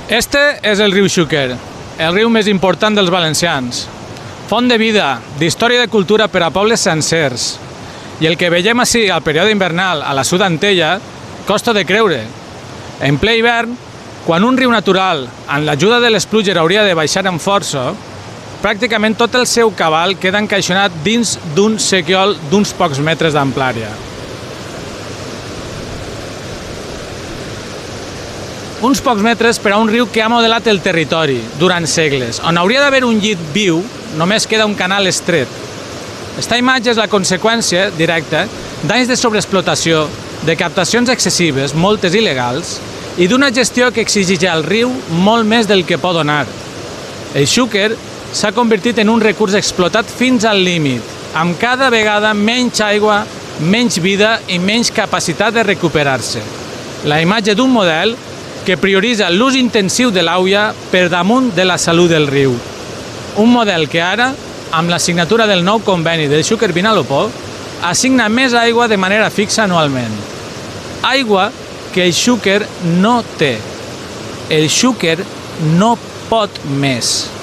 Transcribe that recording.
Este és el riu Xúquer, el riu més important dels valencians. Font de vida, d'història i de cultura per a pobles sencers. I el que veiem ací al període invernal a la Sud Antella costa de creure. En ple hivern, quan un riu natural, amb l'ajuda de les pluges, hauria de baixar amb força, pràcticament tot el seu cabal queda encaixonat dins d'un sequiol d'uns pocs metres d'amplària. Uns pocs metres per a un riu que ha modelat el territori durant segles. On hauria d'haver un llit viu, només queda un canal estret. Esta imatge és la conseqüència directa d'anys de sobreexplotació, de captacions excessives, moltes il·legals, i d'una gestió que exigeix al riu molt més del que pot donar. El Xúquer s'ha convertit en un recurs explotat fins al límit, amb cada vegada menys aigua, menys vida i menys capacitat de recuperar-se. La imatge d'un model que prioritza l'ús intensiu de l'auia per damunt de la salut del riu. Un model que ara, amb la signatura del nou conveni del Xúquer Vinalopó, assigna més aigua de manera fixa anualment. Aigua que el Xúquer no té. El Xúquer no pot més.